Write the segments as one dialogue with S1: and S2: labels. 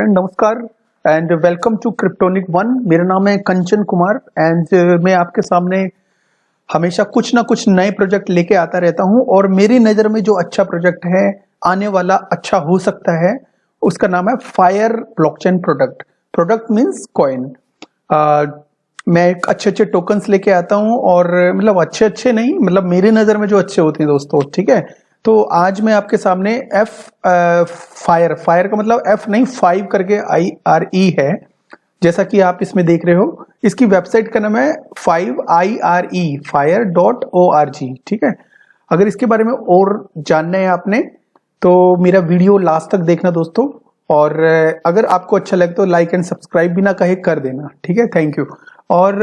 S1: Friend, नमस्कार and welcome to Cryptonic One. मेरा नाम है कंचन कुमार एंड मैं आपके सामने हमेशा कुछ ना कुछ नए प्रोजेक्ट लेके आता रहता हूं और मेरी नज़र में जो अच्छा प्रोजेक्ट है, आने वाला अच्छा हो सकता है, उसका नाम है fire blockchain product. Product means coin. मैं एक अच्छे टोकन्स लेके आता हूं और मतलब अच्छे नहीं, मतलब मेरी नज़र में जो अच्छे होते हैं दोस्तों, ठीक है। तो आज मैं आपके सामने फायर का मतलब F नहीं 5 करके IRE है, जैसा कि आप इसमें देख रहे हो। इसकी वेबसाइट का नाम है 5IRE fire.org, ठीक है। अगर इसके बारे में और जानना है आपने तो मेरा वीडियो लास्ट तक देखना दोस्तों, और अगर आपको अच्छा लगे तो लाइक एंड सब्सक्राइब भी ना कहे कर देना, ठीक है। Thank you. और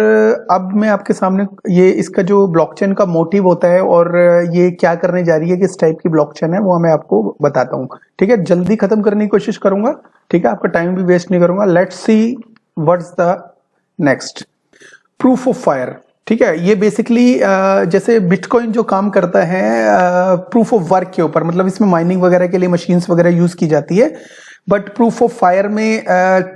S1: अब मैं आपके सामने ये इसका जो ब्लॉकचेन का मोटिव होता है और ये क्या करने जा रही है, किस टाइप की ब्लॉकचेन है, वो मैं आपको बताता हूँ, ठीक है। जल्दी खत्म करने की कोशिश करूंगा, ठीक है। आपका टाइम भी वेस्ट नहीं करूंगा। Let's see what's the next. Proof of fire, ठीक है। ये बेसिकली जैसे बिटकॉइन जो काम करता है प्रूफ ऑफ वर्क के ऊपर, मतलब इसमें माइनिंग वगैरह के लिए मशीन्स वगैरह यूज की जाती है। बट प्रूफ ऑफ फायर में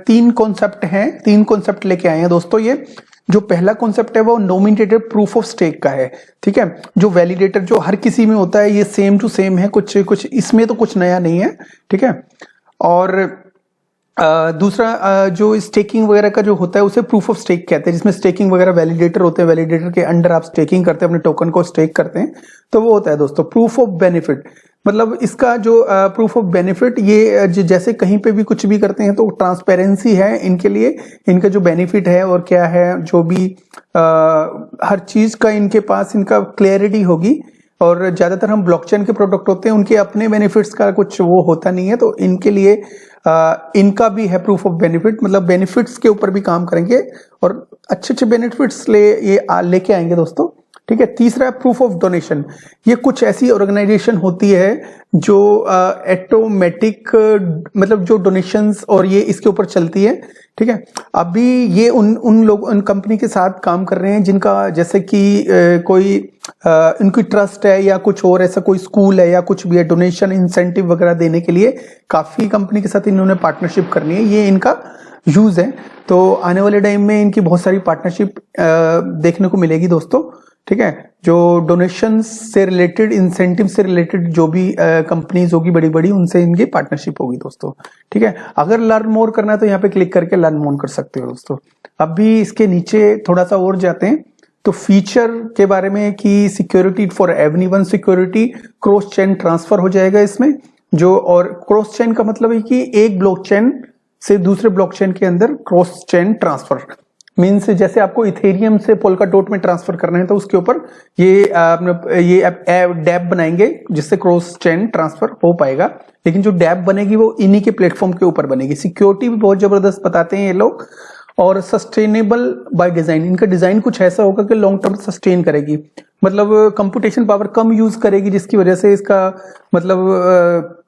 S1: तीन कॉन्सेप्ट लेके आए हैं दोस्तों। ये जो पहला कॉन्सेप्ट है वो नॉमिनेटेड प्रूफ ऑफ स्टेक का है, ठीक है। जो वैलिडेटर जो हर किसी में होता है, ये सेम टू सेम है, कुछ इसमें तो कुछ नया नहीं है, ठीक है। और दूसरा जो स्टेकिंग वगैरह का जो होता है उसे प्रूफ ऑफ स्टेक कहते हैं, जिसमें स्टेकिंग वगैरह वैलिडेटर होते हैं, वैलिडेटर के अंडर आप स्टेकिंग करते हैं, अपने टोकन को स्टेक करते हैं, तो वो होता है दोस्तों प्रूफ ऑफ बेनिफिट। मतलब इसका जो प्रूफ ऑफ बेनिफिट, ये जैसे कहीं पे भी कुछ भी करते हैं तो ट्रांसपेरेंसी है इनके लिए, इनका जो बेनिफिट है और क्या है, जो भी हर चीज का इनके पास इनका क्लियरिटी होगी। और ज्यादातर हम ब्लॉकचेन के प्रोडक्ट होते हैं, उनके अपने बेनिफिट्स का कुछ वो होता नहीं है, तो इनके लिए इनका भी है प्रूफ ऑफ बेनिफिट, मतलब बेनिफिट्स के ऊपर भी काम करेंगे और अच्छे बेनिफिट्स लेके आएंगे दोस्तों, ठीक है। तीसरा है प्रूफ ऑफ डोनेशन। ये कुछ ऐसी ऑर्गेनाइजेशन होती है जो ऑटोमेटिक मतलब जो डोनेशंस और ये इसके ऊपर चलती है, ठीक है। अभी ये उन कंपनी के साथ काम कर रहे हैं जिनका जैसे कि कोई इनकी ट्रस्ट है या कुछ और ऐसा कोई स्कूल है या कुछ भी है, डोनेशन इंसेंटिव वगैरह देने के लिए काफी कंपनी के साथ इन्होंने पार्टनरशिप करनी है, ये इनका यूज है। तो आने वाले टाइम में इनकी बहुत सारी पार्टनरशिप देखने को मिलेगी दोस्तों, ठीक है। जो डोनेशन से रिलेटेड, इंसेंटिव से रिलेटेड जो भी कंपनीज होगी बड़ी बड़ी, उनसे इनकी पार्टनरशिप होगी दोस्तों, ठीक है। अगर लर्न मोर करना है तो यहाँ पे क्लिक करके लर्न मोर कर सकते हो दोस्तों। अभी इसके नीचे थोड़ा सा और जाते हैं तो फीचर के बारे में कि security for everyone, security cross chain transfer हो जाएगा इसमें जो, और क्रॉस चेन का मतलब है कि एक ब्लॉकचेन से दूसरे ब्लॉकचेन के अंदर क्रॉस चेन ट्रांसफर मीन्स जैसे आपको इथेरियम से पोल्काडॉट में ट्रांसफर करना है तो उसके ऊपर ये डैब बनाएंगे जिससे क्रॉस चेन ट्रांसफर हो पाएगा। लेकिन जो डैब बनेगी वो इन्हीं के प्लेटफॉर्म के ऊपर बनेगी। सिक्योरिटी भी बहुत जबरदस्त बताते हैं ये लोग, और सस्टेनेबल बाय डिजाइन, इनका डिजाइन कुछ ऐसा होगा कि लॉन्ग टर्म सस्टेन करेगी, मतलब कंप्यूटेशन पावर कम यूज करेगी, जिसकी वजह से इसका मतलब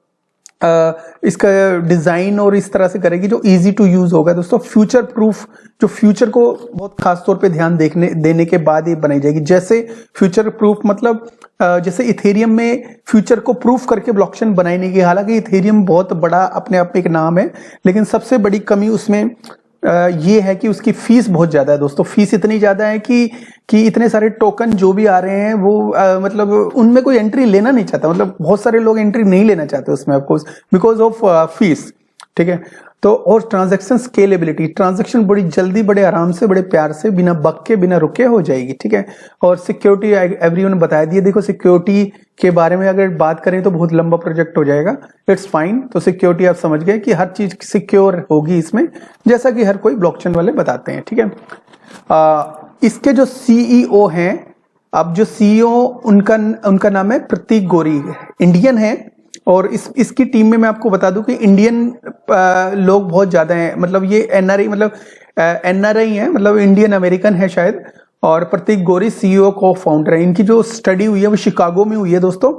S1: इसका डिजाइन और इस तरह से करेगी जो इजी टू यूज होगा दोस्तों। फ्यूचर प्रूफ, जो फ्यूचर को बहुत खास तौर पे ध्यान देने के बाद ये बनाई जाएगी। जैसे फ्यूचर प्रूफ मतलब जैसे इथेरियम में फ्यूचर को प्रूफ करके ब्लॉकचेन बनाई नहीं गई, हालांकि इथेरियम बहुत बड़ा अपने आप में एक नाम है, लेकिन सबसे बड़ी कमी उसमें ये है कि उसकी फीस बहुत ज्यादा है दोस्तों। फीस इतनी ज्यादा है कि इतने सारे टोकन जो भी आ रहे हैं वो मतलब उनमें कोई एंट्री लेना नहीं चाहता, मतलब बहुत सारे लोग एंट्री नहीं लेना चाहते उसमें ऑफकोर्स बिकॉज ऑफ फीस, ठीक है। तो और ट्रांजैक्शन स्केलेबिलिटी, ट्रांजैक्शन बड़ी जल्दी, बड़े आराम से, बड़े प्यार से, बिना बग के, बिना रुके हो जाएगी, ठीक है। और सिक्योरिटी एवरीवन ने बता दिया। देखो सिक्योरिटी के बारे में अगर बात करें तो बहुत लंबा प्रोजेक्ट हो जाएगा, इट्स फाइन। तो सिक्योरिटी आप समझ गए कि हर चीज सिक्योर होगी इसमें, जैसा कि हर कोई ब्लॉकचेन वाले बताते हैं, ठीक है। इसके जो सीईओ हैं, अब जो सीईओ उनका नाम है प्रतीक गोरी, इंडियन है। और इसकी टीम में मैं आपको बता दूं कि इंडियन लोग बहुत ज्यादा हैं, मतलब ये एनआरआई, मतलब एनआरआई है, मतलब इंडियन अमेरिकन है शायद। और प्रतीक गोरी सीईओ को फाउंडर है। इनकी जो स्टडी हुई है वो शिकागो में हुई है दोस्तों,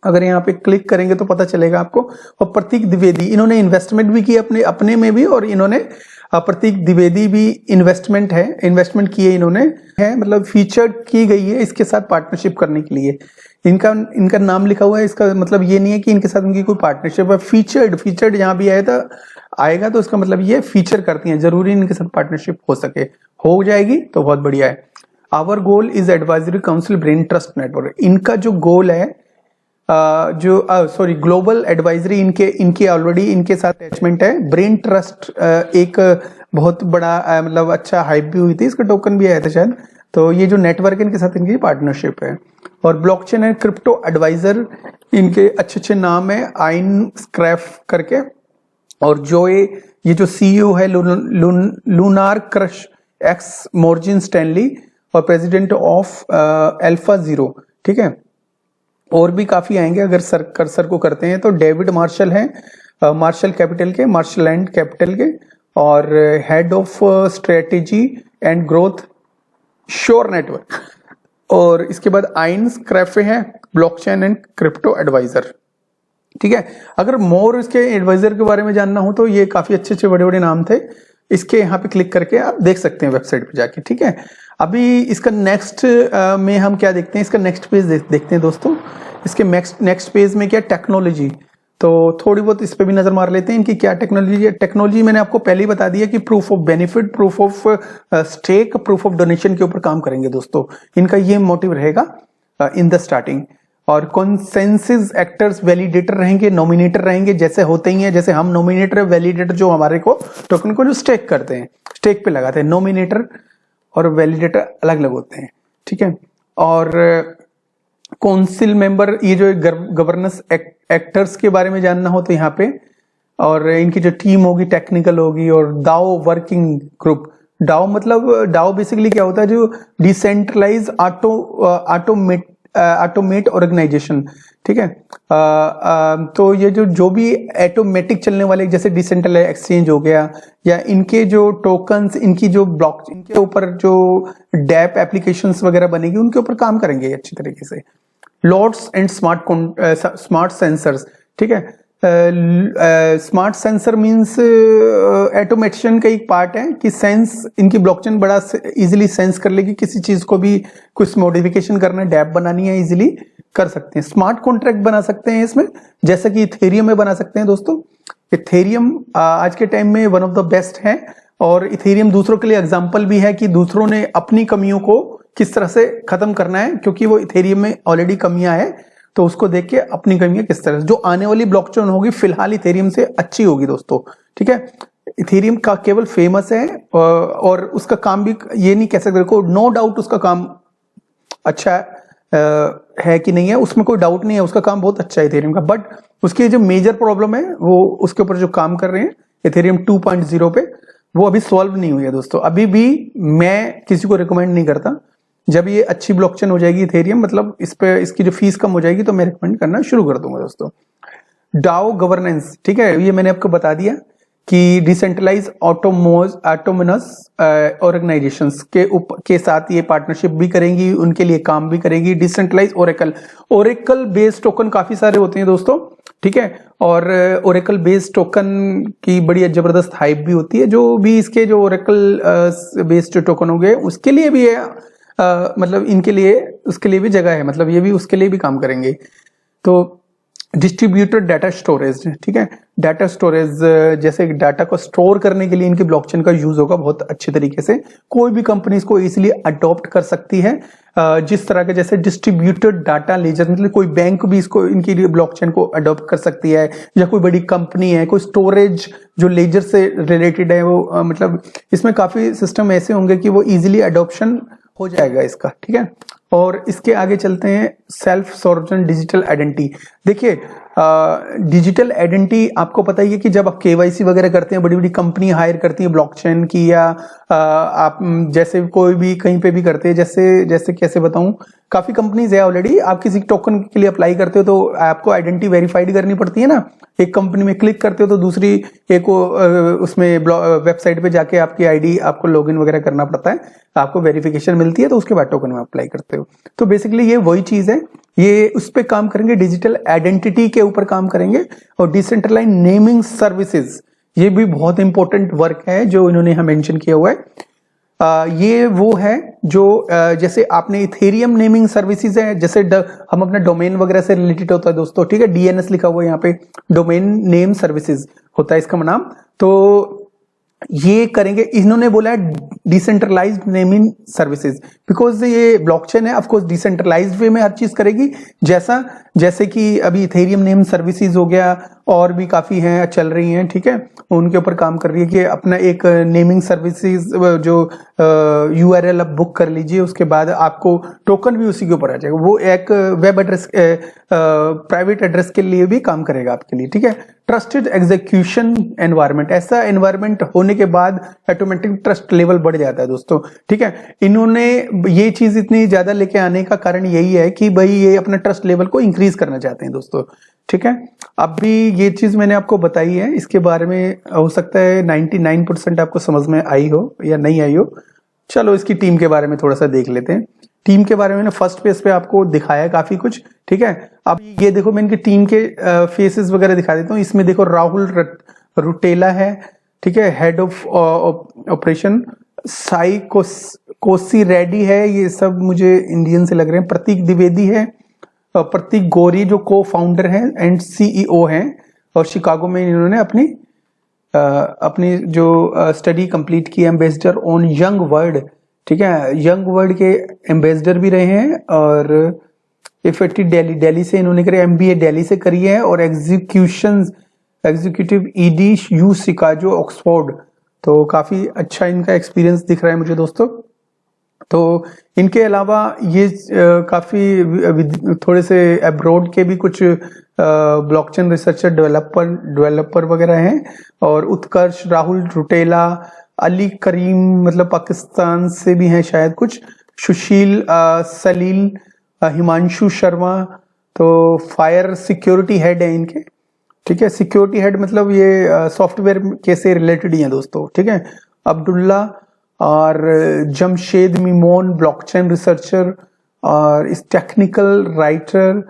S1: अगर यहाँ पे क्लिक करेंगे तो पता चलेगा आपको। और प्रतीक द्विवेदी, इन्होंने इन्वेस्टमेंट भी की अपने में भी, और इन्होंने प्रतीक द्विवेदी भी इन्वेस्टमेंट किए इन्होंने, है मतलब फीचर की गई है इसके साथ पार्टनरशिप करने के लिए। इनका नाम लिखा हुआ है, इसका मतलब ये नहीं है कि इनके साथ उनकी कोई पार्टनरशिप है। फीचर्ड यहाँ भी आया था आएगा तो इसका मतलब ये फीचर करती हैं, जरूरी इनके साथ पार्टनरशिप हो सके, हो जाएगी तो बहुत बढ़िया है। Our goal is advisory council brain trust network, इनका जो गोल है ग्लोबल एडवाइजरी, इनके ऑलरेडी इनके साथ अटैचमेंट है। ब्रेन ट्रस्ट एक बहुत बड़ा मतलब अच्छा हाइप भी हुई थी, इसका टोकन भी आया था शायद। तो ये जो नेटवर्क इनके साथ इनकी पार्टनरशिप है। और ब्लॉकचेन एंड क्रिप्टो एडवाइजर, इनके अच्छे नाम है, आइन स्क्रैफ करके। और जो ये जो सीईओ है लूनार क्रश एक्स मॉर्जिन स्टैनली, और प्रेसिडेंट ऑफ अल्फा जीरो, ठीक है। और भी काफी आएंगे अगर कर्सर को करते हैं तो। डेविड मार्शल है, मार्शल कैपिटल के, मार्शल लैंड कैपिटल के, और head of strategy and growth sure network. और इसके बाद आइंस क्रेफे है, ब्लॉकचेन एंड क्रिप्टो एडवाइजर, ठीक है। अगर मोर इसके एडवाइजर के बारे में जानना हो तो ये काफी अच्छे बड़े बड़े नाम थे, इसके यहाँ पे क्लिक करके आप देख सकते हैं वेबसाइट पे जाके, ठीक है। अभी इसका नेक्स्ट में हम क्या देखते हैं, इसका नेक्स्ट पेज देखते हैं दोस्तों। इसके नेक्स्ट पेज में क्या, टेक्नोलॉजी, तो थोड़ी बहुत इस पे भी नजर मार लेते हैं इनकी क्या टेक्नोलॉजी है। टेक्नोलॉजी मैंने आपको पहले ही बता दिया कि proof of benefit, proof of stake, proof of donation के ऊपर काम करेंगे दोस्तों। इनका ये मोटिव रहेगा इन द स्टार्टिंग। और कॉन्सेंसस एक्टर्स वैलिडेटर रहेंगे, नॉमिनेटर रहेंगे, जैसे होते ही हैं, जैसे हम नॉमिनेटर वैलिडेटर जो हमारे को टोकन को जो स्टेक करते हैं, स्टेक पे लगाते हैं, नॉमिनेटर और वैलिडेटर अलग अलग होते हैं, ठीक है। और काउंसिल मेंबर, ये जो गवर्नेंस एक्टर्स के बारे में जानना हो तो यहाँ पे, और इनकी जो टीम होगी टेक्निकल होगी। और डाओ वर्किंग ग्रुप, डाओ मतलब डाओ बेसिकली क्या होता है, जो डिसेंट्रलाइज ऑटोमेट ऑर्गेनाइजेशन, ठीक है। तो ये जो भी ऑटोमेटिक चलने वाले, जैसे डिसेंट्रलाइज एक्सचेंज हो गया, या इनके जो टोकन्स, इनकी जो ब्लॉक, इनके ऊपर जो डैप एप्लीकेशंस वगैरह बनेगी, उनके ऊपर काम करेंगे अच्छी तरीके से। लॉट्स एंड स्मार्ट सेंसर्स, ठीक है। स्मार्ट सेंसर मींस ऑटोमेशन का एक पार्ट है कि सेंस, इनकी ब्लॉकचेन बड़ा इजीली सेंस कर लेगी, किसी चीज को भी कुछ मॉडिफिकेशन करना है, डैप बनानी है, इजीली कर सकते हैं। स्मार्ट कॉन्ट्रैक्ट बना सकते हैं इसमें, जैसे कि इथेरियम में बना सकते हैं दोस्तों। इथेरियम आज के टाइम में वन ऑफ द बेस्ट है, और इथेरियम दूसरों के लिए एग्जाम्पल भी है कि दूसरों ने अपनी कमियों को किस तरह से खत्म करना है, क्योंकि वो इथेरियम में ऑलरेडी कमियां है, तो उसको देख के अपनी कमियां किस तरह से, जो आने वाली ब्लॉकचेन होगी फिलहाल इथेरियम से अच्छी होगी दोस्तों, ठीक है। इथेरियम का केवल फेमस है, और उसका काम भी ये नहीं कह सकते को, नो डाउट उसका काम अच्छा है कि नहीं है, उसमें कोई डाउट नहीं है, उसका काम बहुत अच्छा है इथेरियम का। बट उसकी जो मेजर प्रॉब्लम है, वो उसके ऊपर जो काम कर रहे हैं इथेरियम 2.0 पे, वो अभी सॉल्व नहीं हुई है दोस्तों। अभी भी मैं किसी को रिकमेंड नहीं करता, जब ये अच्छी ब्लॉकचेन हो जाएगी इथेरियम, मतलब इस पे इसकी जो फीस कम हो जाएगी, तो मैं रिकमेंड करना शुरू कर दूंगा दोस्तों। डाओ गवर्नेंस, ठीक है, ये मैंने आपको बता दिया कि डिसेंट्रलाइज ऑटोनोमस ऑर्गेनाइजेशंस के साथ ये पार्टनरशिप भी करेंगी, उनके लिए काम भी करेगी। डिसेंट्रलाइज ओरेकल बेस्ड टोकन काफी सारे होते हैं दोस्तों, ठीक है। और ओरेकल बेस्ड टोकन की बड़ी जबरदस्त हाइप भी होती है। जो भी इसके जो ओरेकल बेस्ड टोकन हो गए, उसके लिए भी है, मतलब इनके लिए, उसके लिए भी जगह है, मतलब ये भी उसके लिए भी काम करेंगे। तो डिस्ट्रीब्यूटेड डाटा स्टोरेज, ठीक है, डाटा स्टोरेज, जैसे डाटा को स्टोर करने के लिए इनकी ब्लॉकचेन का यूज होगा बहुत अच्छे तरीके से। कोई भी कंपनी इसको इजीली अडॉप्ट कर सकती है, जिस तरह के जैसे डिस्ट्रीब्यूटेड डाटा लेजर, मतलब कोई बैंक भी इसको, इनकी ब्लॉकचेन को अडॉप्ट कर सकती है, या कोई बड़ी कंपनी है, कोई स्टोरेज जो लेजर से रिलेटेड है, वो मतलब इसमें काफी सिस्टम ऐसे होंगे कि वो इजीली अडॉप्शन हो जाएगा इसका, ठीक है। और इसके आगे चलते हैं, सेल्फ सॉर्जन डिजिटल आइडेंटिटी। देखिए डिजिटल आइडेंटिटी आपको पता ही है कि जब आप केवाईसी वगैरह करते हैं, बड़ी बड़ी कंपनी हायर करती है ब्लॉकचेन की, या आप जैसे कोई भी कहीं पे भी करते हैं, जैसे कैसे बताऊं, काफी कंपनीज है ऑलरेडी। आप किसी टोकन के लिए अप्लाई करते हो तो आपको आइडेंटिटी वेरीफाइड करनी पड़ती है ना, एक कंपनी में क्लिक करते हो तो दूसरी एक उसमें वेबसाइट पे जाके आपकी आईडी, आपको लॉगिन वगैरह करना पड़ता है, आपको वेरिफिकेशन मिलती है, तो उसके बाद टोकन में अप्लाई करते हो। तो बेसिकली ये वही चीज है, ये उस पे काम करेंगे, डिजिटल आइडेंटिटी के ऊपर काम करेंगे। और डिसेंट्रलाइज नेमिंग सर्विसेज, ये भी बहुत इंपॉर्टेंट वर्क है जो इन्होंने यहाँ मेंशन किया हुआ है। ये वो है जो जैसे आपने इथेरियम नेमिंग सर्विसेज है, जैसे हम अपना डोमेन वगैरह से रिलेटेड होता है दोस्तों, ठीक है, डीएनएस लिखा हुआ है यहाँ पे, डोमेन नेम सर्विसेज होता है इसका नाम। तो ये करेंगे। इन्होंने बोला है डिसेंट्रलाइज्ड नेमिंग सर्विसेज, बिकॉज ये ब्लॉकचेन है, ऑफ कोर्स डिसेंट्रलाइज्ड वे में हर चीज करेगी, जैसे कि अभी इथेरियम नेम सर्विसेज हो गया, और भी काफी हैं चल रही हैं, ठीक है, उनके ऊपर काम कर रही है कि अपना एक नेमिंग सर्विसेज जो यूआरएल आप बुक कर लीजिए, उसके बाद आपको टोकन भी उसी के ऊपर आ जाएगा। वो एक वेब एड्रेस, प्राइवेट एड्रेस के लिए भी काम करेगा आपके लिए, ठीक है। ट्रस्टेड एग्जीक्यूशन एनवायरनमेंट, ऐसा एनवायरनमेंट होने के बाद ऑटोमेटिक ट्रस्ट लेवल बढ़ जाता है दोस्तों, ठीक है। इन्होंने ये चीज इतनी ज्यादा लेके आने का कारण यही है कि भाई ये अपना ट्रस्ट लेवल को इंक्रीज करना चाहते हैं दोस्तों, ठीक है। अब भी ये चीज मैंने आपको बताई है, इसके बारे में हो सकता है 99% आपको समझ में आई हो या नहीं आई हो। चलो इसकी टीम के बारे में थोड़ा सा देख लेते हैं। टीम के बारे में फर्स्ट पेज पे आपको दिखाया काफी कुछ, ठीक है। अब ये देखो, मैं इनकी टीम के फेसेस वगैरह दिखा देता हूँ। इसमें देखो राहुल रुटेला है, ठीक है, head of operation. Sai Kosi Reddy है, ये सब मुझे इंडियन से लग रहे हैं। प्रतीक द्विवेदी है, प्रतीक गौरी जो को फाउंडर हैं एंड सीईओ हैं, और शिकागो में इन्होंने अपनी जो स्टडी कंप्लीट की, एम्बेसडर ऑन यंग वर्ल्ड, ठीक है, यंग वर्ल्ड के एम्बेसडर भी रहे हैं। और इफेक्टी दिल्ली से इन्होंने करी, एमबीए दिल्ली से करी है, और executive ED you Chicago Oxford. तो काफी अच्छा इनका एक्सपीरियंस दिख रहा है मुझे दोस्तों। तो इनके अलावा ये काफी थोड़े से अब्रॉड के भी कुछ ब्लॉकचेन रिसर्चर डेवलपर वगैरह हैं। और उत्कर्ष, राहुल रुटेला, अली करीम, मतलब पाकिस्तान से भी हैं शायद कुछ, सुशील, सलील, हिमांशु शर्मा, तो फायर सिक्योरिटी हेड है इनके, ठीक है। सिक्योरिटी हेड मतलब ये सॉफ्टवेयर के से रिलेटेड ही है दोस्तों, ठीक है। अब्दुल्ला और जमशेद मिमोन, ब्लॉकचेन रिसर्चर और इस टेक्निकल राइटर।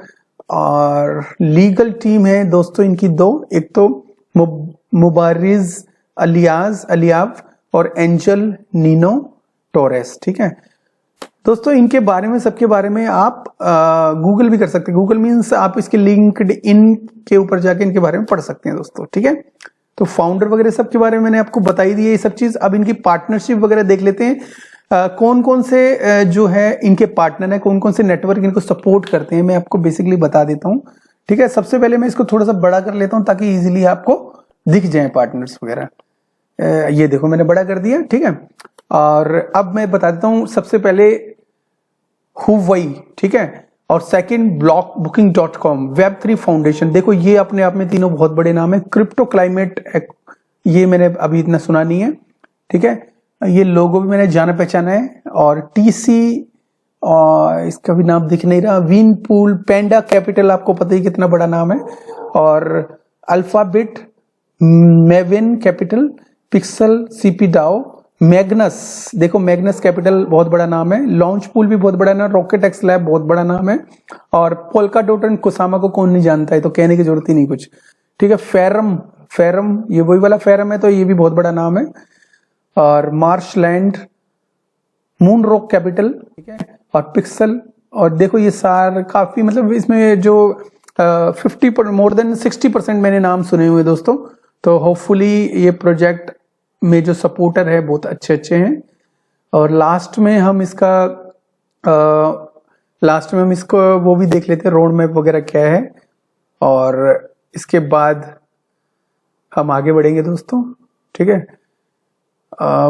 S1: और लीगल टीम है दोस्तों इनकी दो, एक तो मुबारिज अलियाव और एंजल नीनो टोरेस, ठीक है दोस्तों। इनके बारे में, सबके बारे में आप गूगल भी कर सकते हैं। गूगल मीन्स आप इसके लिंक्ड इन के ऊपर जाके इनके बारे में पढ़ सकते हैं दोस्तों, ठीक है। तो फाउंडर वगैरह सब के बारे में मैंने आपको बताई दी है ये सब चीज। अब इनकी पार्टनरशिप वगैरह देख लेते हैं। कौन कौन से जो है इनके पार्टनर है, कौन कौन से नेटवर्क इनको सपोर्ट करते हैं, मैं आपको बेसिकली बता देता हूँ, ठीक है। सबसे पहले मैं इसको थोड़ा सा बड़ा कर लेता हूँ ताकि इजीली आपको दिख जाए पार्टनर्स वगैरह। ये देखो मैंने बड़ा कर दिया, ठीक है। और अब मैं बता देता हूँ सबसे पहले हुवई, ठीक है, और सेकंड blockbooking.com, Web3 फाउंडेशन। देखो ये अपने आप में तीनों बहुत बड़े नाम है। क्रिप्टो क्लाइमेट, ये मैंने अभी इतना सुना नहीं है, ठीक है। ये लोगो भी मैंने जाना पहचाना है। और टीसी, और इसका भी नाम दिख नहीं रहा, विनपूल, पेंडा कैपिटल, आपको पता ही कितना बड़ा नाम है। और Alphabit, Maven capital, Pixel, CP DAO, Magnus, देखो मैग्नस कैपिटल बहुत बड़ा नाम है। लॉन्च पूल भी बहुत बड़ा नाम, रॉकेट एक्स लैब बहुत बड़ा नाम है। और पोल्का डॉट एंड कुसामा को कौन नहीं जानता है, तो कहने की जरूरत ही नहीं कुछ, ठीक है। फेरम, ये वही वाला फेरम है, तो ये भी बहुत बड़ा नाम है। और मार्शलैंड, मून रॉक कैपिटल, ठीक है, और पिक्सल। और देखो ये सार काफी, मतलब इसमें जो 50 मोर देन 60% मैंने नाम सुने हुए दोस्तों। तो होपफुली ये प्रोजेक्ट में जो सपोर्टर है बहुत अच्छे हैं। और लास्ट में हम इसको वो भी देख लेते हैं, रोड मैप वगैरह क्या है, और इसके बाद हम आगे बढ़ेंगे दोस्तों, ठीक है।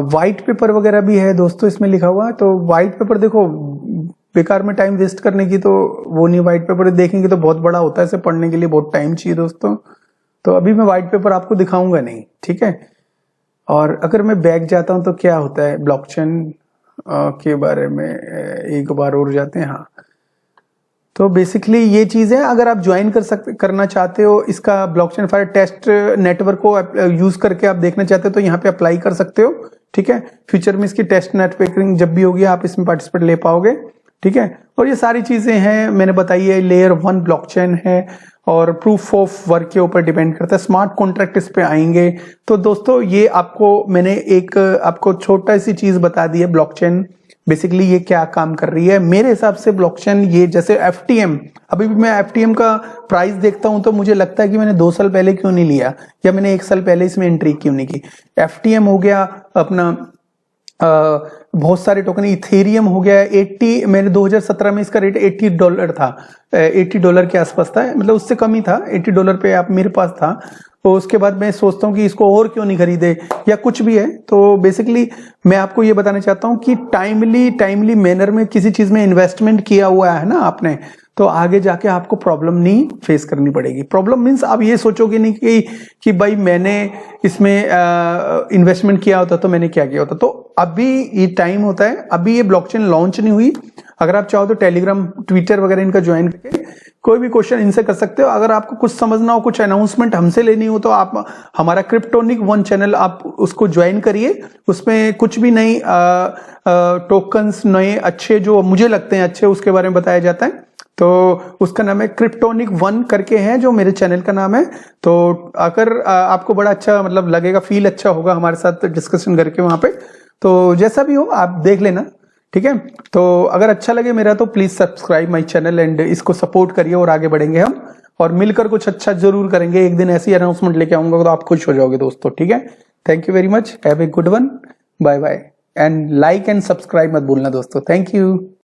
S1: वाइट पेपर वगैरह भी है दोस्तों इसमें लिखा हुआ। तो वाइट पेपर देखो, बेकार में टाइम वेस्ट करने की तो वो नहीं, वाइट पेपर देखेंगे तो बहुत बड़ा होता है, इसे पढ़ने के लिए बहुत टाइम चाहिए दोस्तों। तो अभी मैं व्हाइट पेपर आपको दिखाऊंगा नहीं, ठीक है। और अगर मैं बैक जाता हूं तो क्या होता है ब्लॉकचेन के बारे में, एक बार और जाते हैं। हाँ, तो बेसिकली ये चीज है। अगर आप ज्वाइन करना चाहते हो इसका ब्लॉकचेन फायर टेस्ट नेटवर्क को यूज करके आप देखना चाहते हो तो यहाँ पे अप्लाई कर सकते हो, ठीक है। फ्यूचर में इसकी टेस्ट नेटवर्किंग जब भी होगी आप इसमें पार्टिसिपेट ले पाओगे, ठीक है। और ये सारी चीजें हैं मैंने बताई है। लेयर 1 ब्लॉकचेन है और प्रूफ ऑफ वर्क के ऊपर डिपेंड करता है। स्मार्ट कॉन्ट्रैक्ट इस पे आएंगे। तो दोस्तों ये आपको मैंने एक आपको छोटा सी चीज बता दी है ब्लॉकचेन बेसिकली ये क्या काम कर रही है। मेरे हिसाब से ब्लॉकचेन ये जैसे एफटीएम, अभी भी मैं एफटीएम का प्राइस देखता हूं तो मुझे लगता है कि मैंने 2 साल पहले क्यों नहीं लिया, या मैंने 1 साल पहले इसमें एंट्री क्यों नहीं की। एफटीएम हो गया अपना, बहुत सारे टोकन, इथेरियम हो गया 80, मैंने 2017 में इसका रेट $80 था, $80 के आसपास था, मतलब उससे कम ही था, $80 पे आप मेरे पास था। तो उसके बाद मैं सोचता हूँ कि इसको और क्यों नहीं खरीदे या कुछ भी है। तो बेसिकली मैं आपको ये बताना चाहता हूँ कि टाइमली मैनर में किसी चीज में इन्वेस्टमेंट किया हुआ है ना आपने, तो आगे जाके आपको प्रॉब्लम नहीं फेस करनी पड़ेगी। प्रॉब्लम मीन्स आप ये सोचोगे नहीं कि भाई मैंने इसमें इन्वेस्टमेंट किया होता तो मैंने क्या किया होता। तो अभी ये टाइम होता है, अभी ये ब्लॉकचेन लॉन्च नहीं हुई। अगर आप चाहो तो टेलीग्राम, ट्विटर वगैरह इनका ज्वाइन करके कोई भी क्वेश्चन इनसे कर सकते हो। अगर आपको कुछ समझना हो, कुछ अनाउंसमेंट हमसे लेनी हो, तो आप हमारा क्रिप्टोनिक 1 चैनल आप उसको ज्वाइन करिए। उसमें कुछ भी नई टोकन्स, नए अच्छे जो मुझे लगते हैं अच्छे, उसके बारे में बताया जाता है। तो उसका नाम है क्रिप्टोनिक 1 करके है, जो मेरे चैनल का नाम है। तो अगर आपको बड़ा अच्छा मतलब लगेगा, फील अच्छा होगा हमारे साथ डिस्कशन करके वहां पे, तो जैसा भी हो आप देख लेना, ठीक है। तो अगर अच्छा लगे मेरा तो please subscribe my channel and इसको सपोर्ट करिए, और आगे बढ़ेंगे हम, और मिलकर कुछ अच्छा जरूर करेंगे। एक दिन ऐसी अनाउंसमेंट लेके आऊंगा तो आप खुश हो जाओगे दोस्तों, ठीक है। Thank you very much, have a good one, bye bye, and like and subscribe मत भूलना दोस्तों। Thank you.